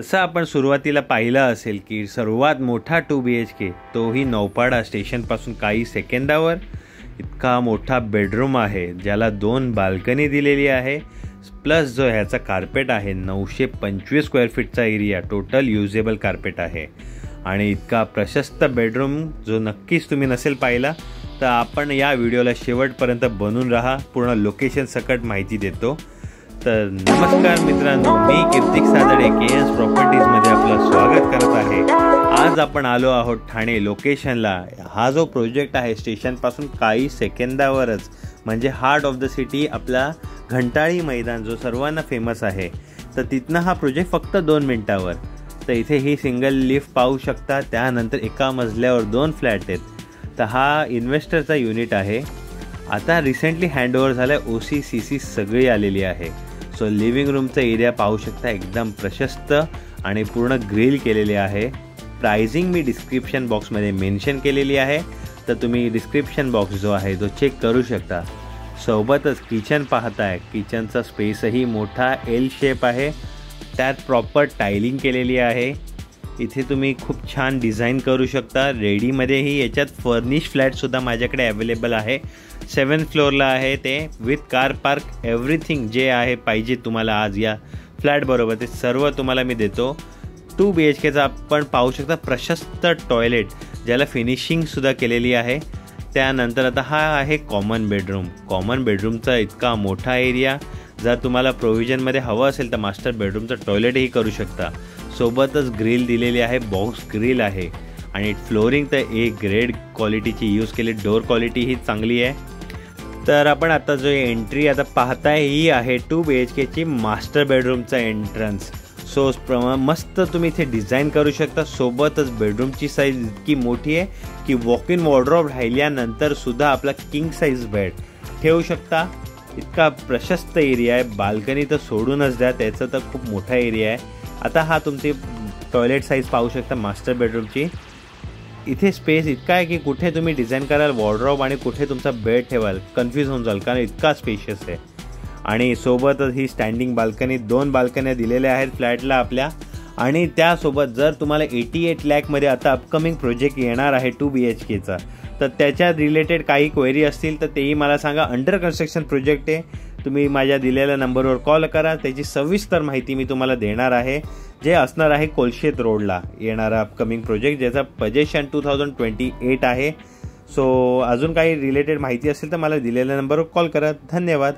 जसं आपण सुरुवातीला पाहिलं असेल की सर्वात मोठा 2 BHK तोही नौपाडा स्टेशनपासून काही सेकंदावर इतका मोठा बेडरूम आहे, ज्याला 2 बाल्कनी दिलेली आहे, प्लस जो ह्याचा कार्पेट आहे 925 स्क्वेअर फीटचा एरिया टोटल युजेबल कार्पेट आहे. आणि इतका प्रशस्त बेडरूम जो नक्कीच तुम्ही नसेल पाहिला तर आपण या व्हिडिओला शेवटपर्यंत बनून राहा, पूर्ण लोकेशन सकट माहिती देतो. तर नमस्कार मित्रांनो, मी कीर्तिक सादडे KS प्रॉपर्टीजमध्ये आपलं स्वागत करत आहे. आज आपण आलो आहोत ठाणे लोकेशनला. हा जो प्रोजेक्ट आहे स्टेशनपासून काही सेकंदावरच, म्हणजे हार्ट ऑफ द सिटी आपला घंटाळी मैदान जो सर्वांना फेमस आहे, तर तिथनं हा प्रोजेक्ट फक्त 2 मिनिटावर. तर इथे ही सिंगल लिफ्ट पाहू शकता. त्यानंतर एका मजल्यावर 2 फ्लॅट आहेत. तर हा इन्व्हेस्टरचा युनिट आहे. आता रिसेंटली हँडओव्हर झालं आहे. OC/CC सगळी आलेली आहे. सो लिव्हिंग रूमचा एरिया पाहू शकता, एकदम प्रशस्त आणि पूर्ण ग्रिल केलेले आहे. प्राइसिंग मी डिस्क्रिप्शन बॉक्समध्ये मेन्शन केलेली आहे, तर तुम्ही डिस्क्रिप्शन बॉक्स जो आहे तो चेक करू शकता. सोबतच किचन पाहताय, किचनचा स्पेसही मोठा L शेप आहे. त्यात प्रॉपर टायलिंग केलेली आहे. इथे तुम्ही खूप छान डिझाईन करू शकता. रेडीमध्येही याच्यात फर्निश फ्लॅटसुद्धा माझ्याकडे अवेलेबल आहे. 7th फ्लोअरला आहे ते, विथ कार पार्क, एव्हरीथिंग जे आहे पाहिजे तुम्हाला आज या फ्लॅटबरोबर ते सर्व तुम्हाला मी देतो. 2 BHKचा आपण पाहू शकता प्रशस्त टॉयलेट, ज्याला फिनिशिंगसुद्धा केलेली आहे. त्यानंतर आता हा आहे कॉमन बेडरूम. कॉमन बेडरूमचा इतका मोठा एरिया, जर तुम्हाला प्रोव्हिजनमध्ये हवं असेल तर मास्टर बेडरूमचं टॉयलेटही करू शकता. सोबतच ग्रिल दिलेली आहे, बॉक्स ग्रिल आहे. आणि फ्लोरिंग तर एक ग्रेड क्वालिटीची यूज केली, डोअर क्वालिटी ही चांगली आहे. तर आपण आता जो एंट्री आता पाहताय ही आहे 2 BHKची मास्टर बेडरूमचा एंट्रन्स. सो मस्त तुम्ही इथे डिझाईन करू शकता. सोबतच बेडरूमची साईज इतकी मोठी आहे की वॉक इन वॉर्डरोब राहिल्यानंतर सुद्धा आपला किंग साईज बेड ठेवू शकता. इतका प्रशस्त एरिया आहे. बाल्कनी तर सोडूनच द्या, त्याचा तर खूप मोठा एरिया आहे. आता हा तुमची टॉयलेट साईज पाहू शकता मास्टर बेडरूमची. इथे स्पेस इतका आहे की कुठे तुम्ही डिझाईन कराल वॉर्डरोब आणि कुठे तुमचा बेड ठेवाल कन्फ्यूज होऊन जाल, कारण इतका स्पेशियस आहे. आणि सोबतच ही स्टँडिंग बाल्कनी, 2 बाल्कन्या दिलेल्या आहेत फ्लॅटला आपल्या. आणि त्यासोबत जर तुम्हाला 88 लाखमध्ये आता अपकमिंग प्रोजेक्ट येणार आहे 2 BHKचा, तर त्याच्या रिलेटेड काही क्वेरी असतील तर तेही मला सांगा. अंडर कन्स्ट्रक्शन प्रोजेक्ट आहे. तुम्ही माझ्या दिलेल्या नंबरवर कॉल करा, त्याची सविस्तर माहिती मी तुम्हाला देणार आहे. जे असणार आहे कोलशेत रोडला येणारा अपकमिंग प्रोजेक्ट, ज्याचा पोजेशन 2028 आहे. सो अजून काही रिलेटेड माहिती असेल तर मला दिलेल्या नंबरवर कॉल करा. धन्यवाद.